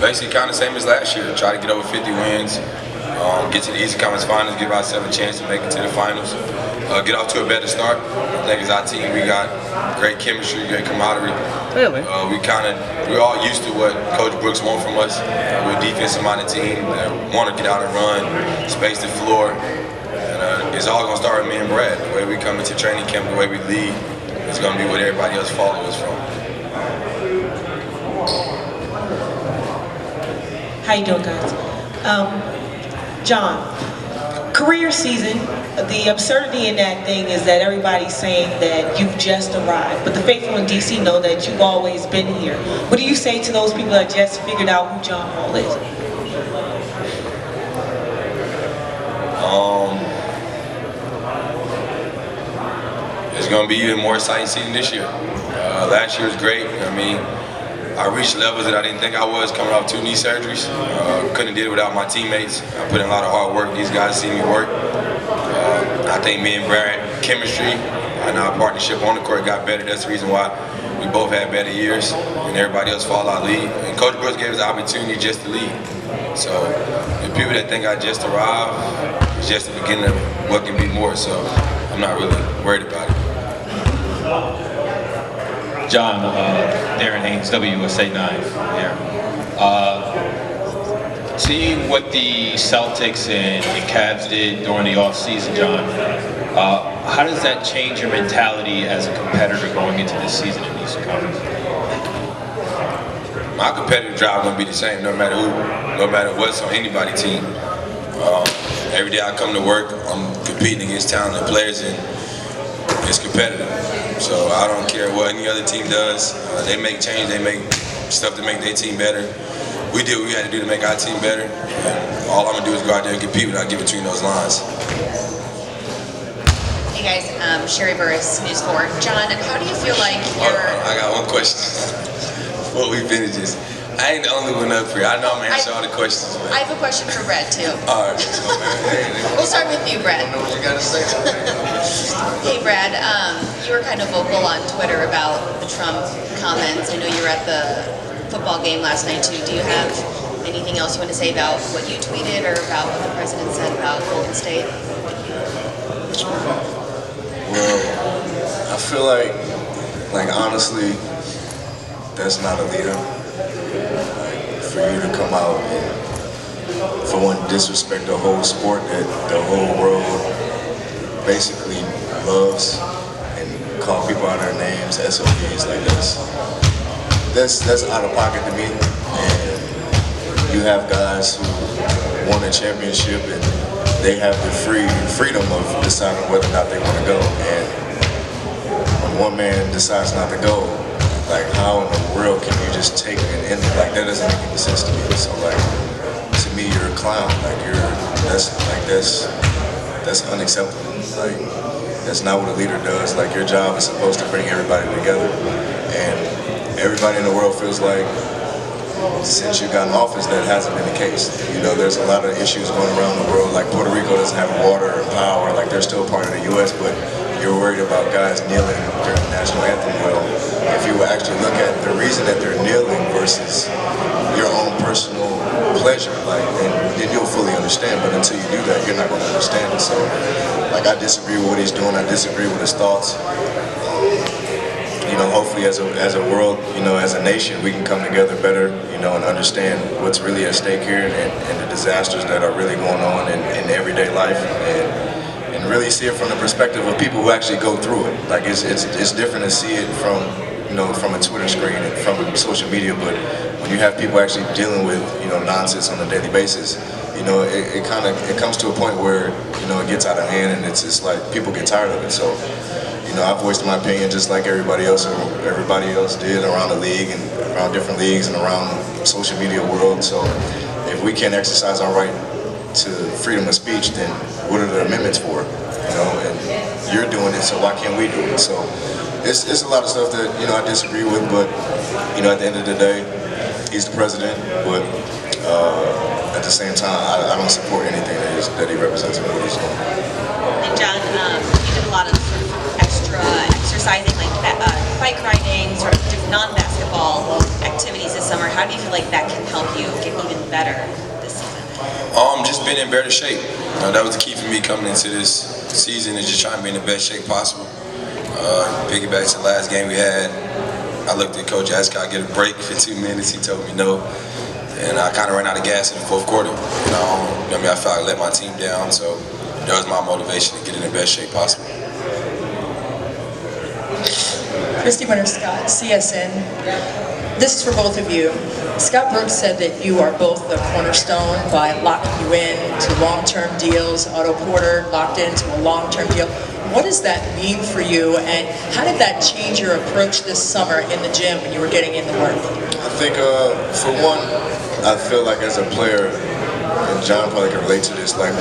Basically kind of same as last year. Try to get over 50 wins, get to the Eastern Conference Finals, give ourselves a chance to make it to the finals, get off to a better start. I think as our team, we got great chemistry, great camaraderie. Really? We're all used to what Coach Brooks wants from us. We're a defensive-minded team that want to get out and run, space the floor. And it's all going to start with me and Brad. The way we come into training camp, the way we lead, is going to be what everybody else follows us from. How you doing, guys? John, career season, the absurdity in that thing is that everybody's saying that you've just arrived, but the faithful in DC know that you've always been here. What do you say to those people that just figured out who John Hall is? It's going to be even more exciting season this year. Last year was great. I mean, I reached levels that I didn't think I was coming off 2 knee surgeries. Couldn't have did it without my teammates. I put in a lot of hard work. These guys see me work. I think me and Brad chemistry and our partnership on the court got better. That's the reason why we both had better years and everybody else followed our lead. And Coach Brooks gave us the opportunity just to lead. So the people that think I just arrived, it's just the beginning of what can be more. So I'm not really worried about it. John, Darren Haynes, WUSA 9 here. Seeing what the Celtics and Cavs did during the offseason, John, how does that change your mentality as a competitor going into this season in Eastern Conference? My competitive drive is going to be the same no matter who, no matter what's on anybody's team. Every day I come to work, I'm competing against talented players and it's competitive. So I don't care what any other team does. They make change, they make stuff to make their team better. We did what we had to do to make our team better. And all I'm going to do is go out there and compete without getting between those lines. Hey guys, Sherry Burris, News 4. John, how do you feel like you're... I got one question before we finish this. I ain't the only one up here. I know I'm answering all the questions. Man. I have a question for Brad too. All right. We'll start with you, Brad. I don't know what you got to say. Hey Brad, you were kind of vocal on Twitter about the Trump comments. I know you were at the football game last night too. Do you have anything else you want to say about what you tweeted or about what the president said about Golden State? Well, I feel like honestly, that's not a leader. For you to come out and, for one, disrespect the whole sport that the whole world basically loves and call people out their names, SOBs, like that's out of pocket to me. And you have guys who won a championship and they have the freedom of deciding whether or not they want to go. And when one man decides not to go, like, how in the world can you just take it and end it? Like, that doesn't make any sense to me. So, like, to me, you're a clown. Like, that's unacceptable. Like, that's not what a leader does. Like, your job is supposed to bring everybody together. And everybody in the world feels like, since you got in office, that hasn't been the case. You know, there's a lot of issues going around the world. Like, Puerto Rico doesn't have water or power. Like, they're still part of the U.S., but you're worried about guys kneeling during the national anthem. Well, if you actually look at the reason that they're kneeling versus your own personal pleasure, like, then you'll fully understand. But until you do that, you're not going to understand it. So, like, I disagree with what he's doing. I disagree with his thoughts. You know, hopefully as a world, you know, as a nation, we can come together better, you know, and understand what's really at stake here and the disasters that are really going on in everyday life. And really see it from the perspective of people who actually go through it. Like, it's different to see it from, you know, from a Twitter screen and from social media, but when you have people actually dealing with, you know, nonsense on a daily basis, you know, it comes to a point where, you know, it gets out of hand and it's just like people get tired of it. So, you know, I voiced my opinion just like everybody else did around the league and around different leagues and around the social media world. So if we can't exercise our right to freedom of speech, then what are the amendments for? You know, and you're doing it, so why can't we do it? So it's a lot of stuff that, you know, I disagree with, but, you know, at the end of the day, he's the president, but at the same time, I don't support anything that he represents and what he's doing. And John, you did a lot of sort of exercising, like bike riding, sort of non-basketball activities this summer. How How do you feel like that can help you get even better this season? Just being in better shape. That was the key for me coming into this season, is just trying to be in the best shape possible. Piggyback to the last game we had, I looked at Coach, asked, "Can I get a break for 2 minutes?" He told me no. And I kind of ran out of gas in the fourth quarter. I felt like I let my team down, so that was my motivation to get in the best shape possible. Christy Winter Scott, CSN. This is for both of you. Scott Brooks said that you are both the cornerstone by locking you in to long-term deals. Otto Porter locked into a long-term deal. What does that mean for you, and how did that change your approach this summer in the gym when you were getting in the work? I think, for one, I feel like as a player, and John probably can relate to this, like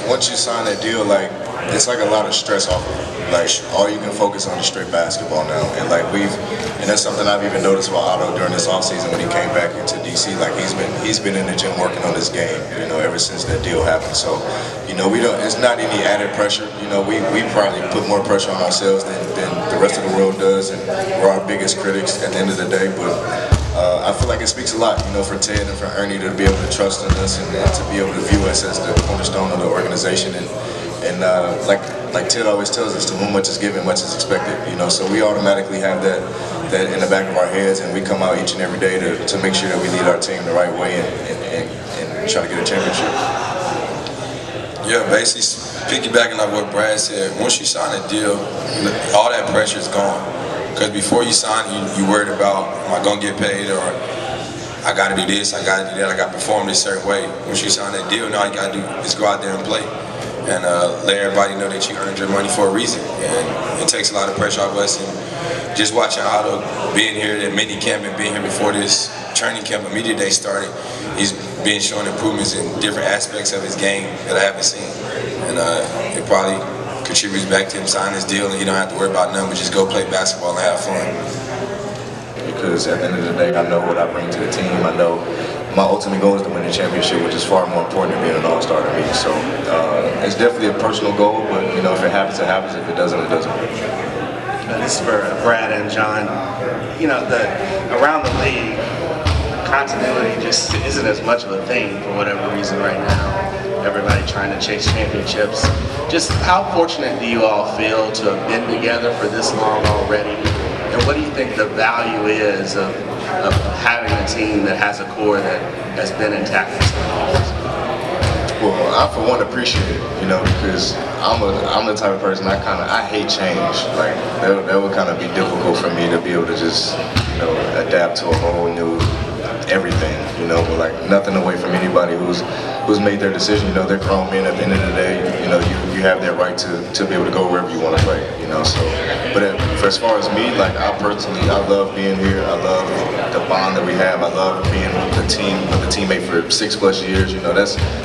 once you sign that deal, like it's like a lot of stress off of you. Like all you can focus on is straight basketball now, and like and that's something I've even noticed with Otto during this offseason when he came back into DC. Like he's been in the gym working on his game, ever since that deal happened. So, we don't. It's not any added pressure. We probably put more pressure on ourselves than the rest of the world does, and we're our biggest critics at the end of the day. But I feel like it speaks a lot, for Ted and for Ernie to be able to trust in us and to be able to view us as the cornerstone of the organization. And like Ted always tells us, to whom much is given, much is expected. So we automatically have that in the back of our heads, and we come out each and every day to make sure that we lead our team the right way and try to get a championship. Yeah, basically piggybacking off what Brad said, once you sign a deal, all that pressure is gone. Because before you sign, you worried about, am I going to get paid, or I got to do this, I got to do that, I got to perform this certain way. Once you sign that deal, now all you got to do is go out there and play. And let everybody know that you earned your money for a reason. And it takes a lot of pressure off us. And just watching Otto being here at mini camp and being here before this training camp and media day started, he's been showing improvements in different aspects of his game that I haven't seen. And it probably contributes back to him signing his deal, and you don't have to worry about nothing, but just go play basketball and have fun. Because at the end of the day, I know what I bring to the team. I know my ultimate goal is to win the championship, which is far more important than being an all-star to me. So it's definitely a personal goal, but if it happens, it happens. If it doesn't, it doesn't. This is for Brad and John. Around the league, continuity just isn't as much of a thing for whatever reason right now. Everybody trying to chase championships. Just how fortunate do you all feel to have been together for this long already? And what do you think the value is of having a team that has a core that has been intact for so long? Well, I for one appreciate it, because I'm the type of person I hate change. Like that would kind of be difficult for me to be able to just adapt to a whole new everything. But like nothing away from anybody who's made their decision. They're grown men. At the end of the day, you have that right to be able to go wherever you want to play. So, but for as far as me, like I love being here. I love the bond that we have. I love being with the teammate for 6+ years.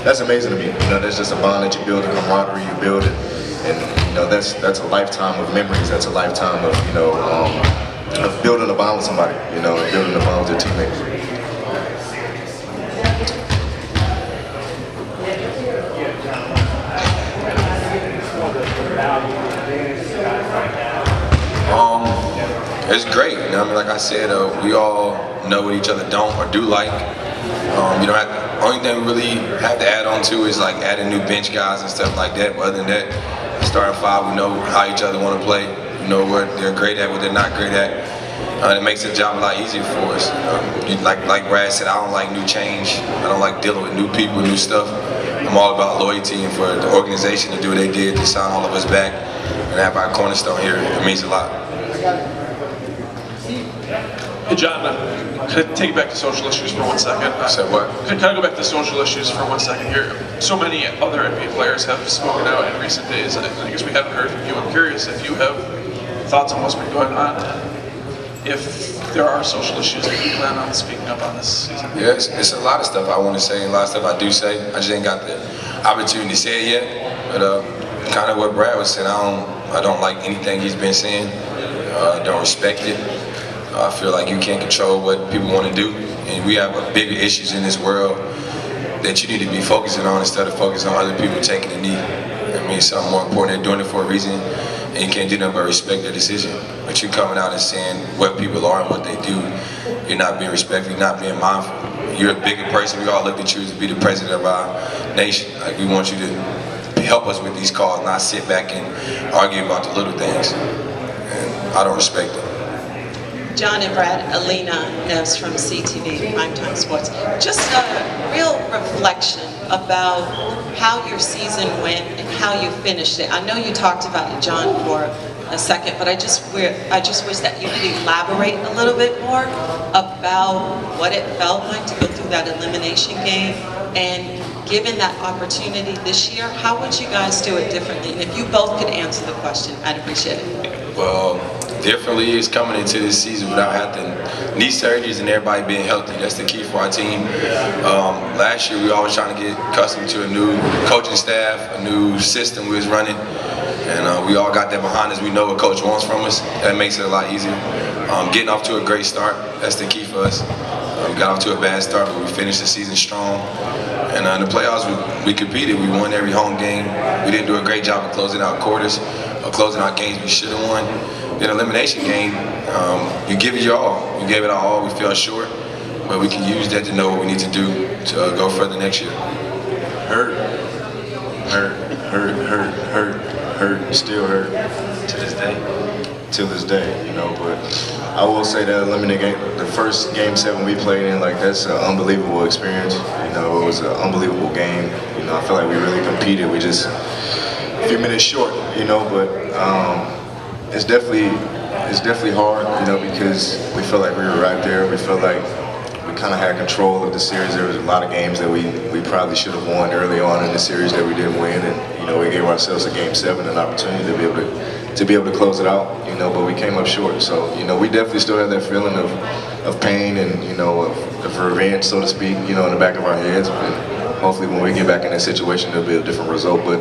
That's amazing to me. That's just a bond that you build, a camaraderie you build, and that's a lifetime of memories. That's a lifetime of of building a bond with somebody. And building a bond with your teammates. It's great. Like I said, we all know what each other don't or do like. Only thing we really have to add on to is like adding new bench guys and stuff like that. But other than that, the starting five, we know how each other want to play. We know what they're great at, what they're not great at. It makes the job a lot easier for us. Like Brad said, I don't like new change. I don't like dealing with new people, new stuff. I'm all about loyalty, and for the organization to do what they did, to sign all of us back and have our cornerstone here, it means a lot. Hey John, could I take you back to social issues for 1 second? Said what? Could I go back to social issues for 1 second here? So many other NBA players have spoken out in recent days, and I guess we haven't heard from you. I'm curious if you have thoughts on what's been going on, if there are social issues that you plan on speaking up on this season. Yeah, it's a lot of stuff I want to say, and a lot of stuff I do say. I just ain't got the opportunity to say it yet. But kind of what Brad was saying, I don't like anything he's been saying. I don't respect it. I feel like you can't control what people want to do, and we have bigger issues in this world that you need to be focusing on instead of focusing on other people taking a knee. It's something more important. They're doing it for a reason, and you can't do nothing but respect their decision. But you coming out and saying what people are and what they do, you're not being respectful, you're not being mindful. You're a bigger person. We all look at you to be the president of our nation. Like, we want you to help us with these calls, not sit back and argue about the little things. And I don't respect it. John and Brad, Alina Neves from CTV, Primetime Sports. Just a real reflection about how your season went and how you finished it. I know you talked about it, John, for a second, but I just wish that you could elaborate a little bit more about what it felt like to go through that elimination game. And given that opportunity this year, how would you guys do it differently? And if you both could answer the question, I'd appreciate it. Well, differently is coming into this season without having knee surgeries and everybody being healthy. That's the key for our team. Last year, we were always trying to get accustomed to a new coaching staff, a new system we was running. And we all got that behind us. We know what coach wants from us. That makes it a lot easier. Getting off to a great start, that's the key for us. We got off to a bad start, but we finished the season strong. And in the playoffs, we competed. We won every home game. We didn't do a great job of closing out quarters, or closing out games we should have won. In elimination game, you give it your all. You gave it our all. We fell short, but we can use that to know what we need to do to go further next year. Hurt, still hurt To this day. till this day, you know. But I will say that eliminating game, the first game 7 we played in, like, that's an unbelievable experience. You know, it was an unbelievable game. You know, I feel like we really competed. We just a few minutes short, you know. But it's definitely hard, you know, because we felt like we were right there. We felt like we kind of had control of the series. There was a lot of games that we probably should have won early on in the series that we didn't win, and you know, we gave ourselves a game 7 an opportunity to be able to close it out, you know, but we came up short. So, you know, we definitely still have that feeling of pain and, you know, of revenge, so to speak, you know, in the back of our heads. And hopefully when we get back in that situation, there'll be a different result. But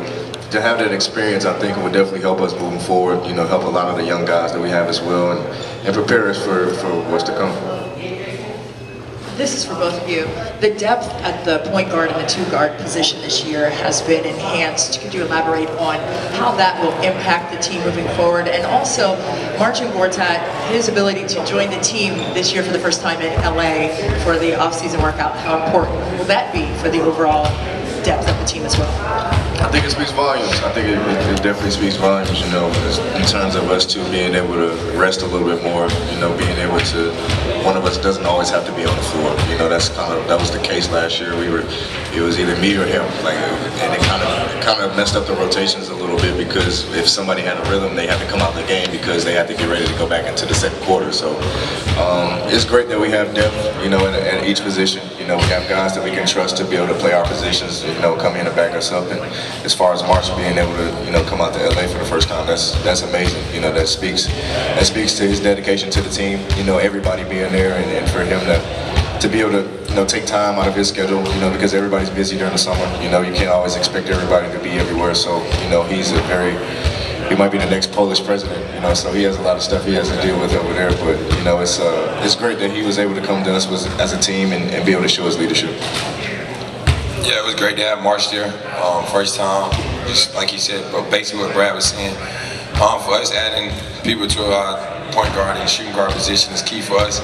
to have that experience, I think it would definitely help us moving forward, you know, help a lot of the young guys that we have as well, and prepare us for what's to come. This is for both of you. The depth at the point guard and the 2-guard position this year has been enhanced. Could you elaborate on how that will impact the team moving forward? And also, Marcin Gortat, his ability to join the team this year for the first time in LA for the off-season workout, how important will that be for the overall depth of the team as well? I think it speaks volumes. I think it definitely speaks volumes, you know, in terms of us two being able to rest a little bit more, you know, being able to, one of us doesn't always have to be on the floor. You know, that was the case last year. It was either me or him, like, and it kind of messed up the rotations a little bit, because if somebody had a rhythm, they had to come out of the game because they had to get ready to go back into the second quarter. So it's great that we have depth, you know, at each position. You know, we have guys that we can trust to be able to play our positions, you know, come in and back us up. And as far as March being able to, you know, come out to LA for the first time, that's amazing. You know, that speaks to his dedication to the team. You know, everybody being there, and for him to be able to, you know, take time out of his schedule, you know, because everybody's busy during the summer. You know, you can't always expect everybody to be everywhere. So, you know, he might be the next Polish president, you know, so he has a lot of stuff he has to deal with over there. But, you know, it's great that he was able to come to us as a team and be able to show his leadership. Yeah, it was great to have March there. First time, just like he said, but basically what Brad was saying. For us, adding people to our point guard and shooting guard position is key for us.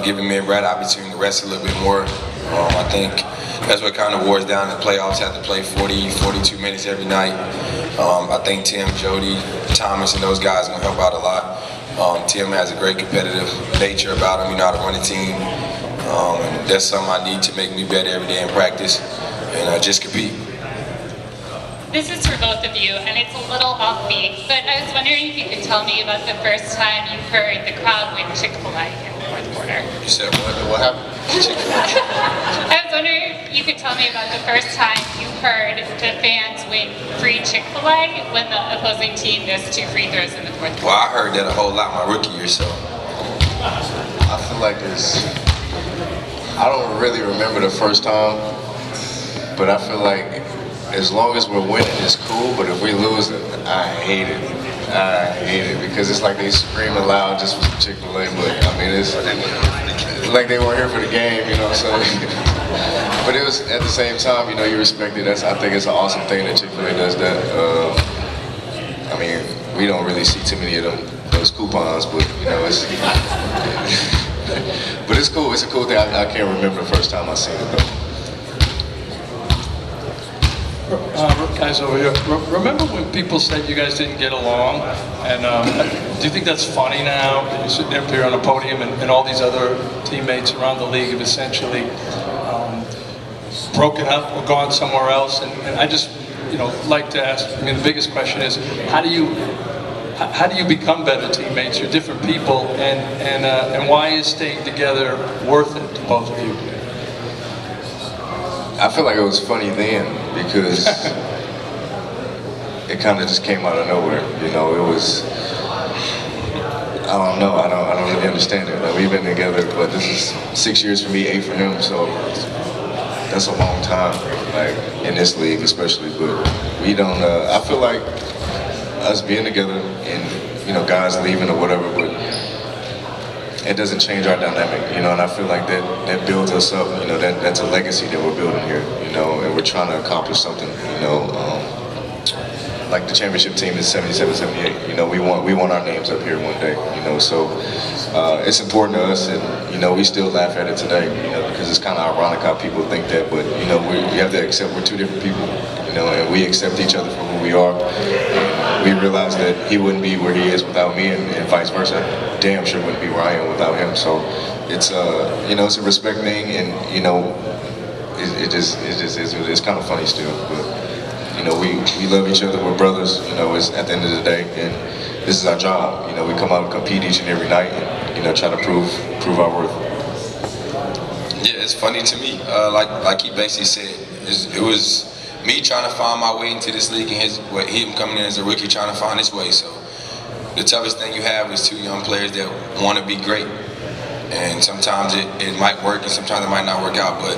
Giving me and Brad opportunity to rest a little bit more. I think that's what kind of wore us down in the playoffs. Had to play 40, 42 minutes every night. I think Tim, Jody, Thomas, and those guys are going to help out a lot. Tim has a great competitive nature about him. You know how to run a team. And that's something I need to make me better every day in practice and just compete. This is for both of you, and it's a little offbeat, but I was wondering if you could tell me about the first time you heard the crowd win Chick-fil-A in the fourth quarter. You said what happened? I was wondering if you could tell me about the first time you heard the fans win free Chick-fil-A when the opposing team missed 2 free throws in the fourth quarter. Well, I heard that a whole lot my rookie year, so. I feel like I don't really remember the first time, but I feel like as long as we're winning, it's cool, but if we lose, I hate it. I hate it, because it's like they screaming loud just for Chick-fil-A, but I mean, it's like they weren't here for the game, you know, so. But it was, at the same time, you know, you respect it. I think it's an awesome thing that Chick-fil-A does that. I mean, we don't really see too many of those coupons, but, you know, But it's cool. It's a cool thing. I can't remember the first time I seen it though. Guys over here, remember when people said you guys didn't get along? And do you think that's funny now? That you're sitting up here on a podium and all these other teammates around the league have essentially broken up or gone somewhere else? And I just, like to ask, I mean, the biggest question is, how do you become better teammates? You're different people, and why is staying together worth it to both of you? I feel like it was funny then because it kind of just came out of nowhere. It was, I don't know, I don't really understand it. Like, we've been together, but this is 6 years for me, 8 for him, so that's a long time, like in this league especially. But we don't. I feel like us being together and guys leaving or whatever, but it doesn't change our dynamic, and I feel like that builds us up. That's a legacy that we're building here, and we're trying to accomplish something, like the championship team is 77, 78. We want our names up here one day, so it's important to us, and we still laugh at it today, because it's kind of ironic how people think that, but we have to accept we're two different people, and we accept each other for who we are. We realize that he wouldn't be where he is without me, and vice versa. Damn sure wouldn't be where I am without him. So it's it's a respect thing, and it's kind of funny still. But we love each other. We're brothers. It's at the end of the day, and this is our job. We come out and compete each and every night, and try to prove our worth. Yeah, it's funny to me. Like he basically said, it was me trying to find my way into this league, and him coming in as a rookie trying to find his way. So the toughest thing you have is two young players that want to be great, and sometimes it might work and sometimes it might not work out, but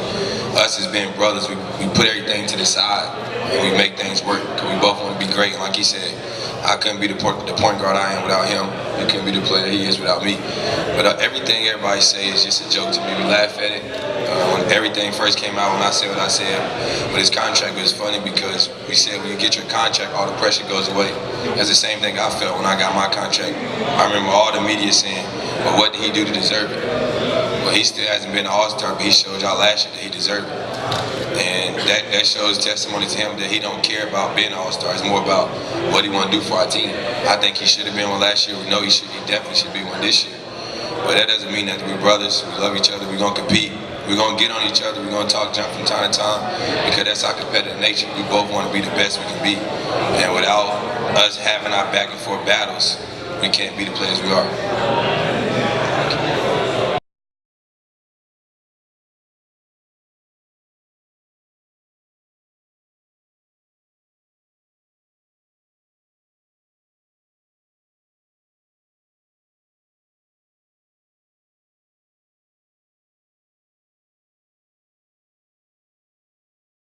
us as being brothers, we put everything to the side and we make things work because we both want to be great. And like he said, I couldn't be the point guard I am without him. He couldn't be the player he is without me. But everything everybody say is just a joke to me. We laugh at it. When everything first came out, when I said what I said, but his contract was funny because we said when you get your contract, all the pressure goes away. That's the same thing I felt when I got my contract. I remember all the media saying, well, what did he do to deserve it? Well, he still hasn't been an all-star, but he showed y'all last year that he deserved it. And that shows testimony to him that he don't care about being an all-star. It's more about what he want to do for our team. I think he should have been one last year. We know he definitely should be one this year. But that doesn't mean that we're brothers. We love each other. We're going to compete. We're going to get on each other. We're going to talk junk from time to time because that's our competitive nature. We both want to be the best we can be. And without us having our back and forth battles, we can't be the players we are.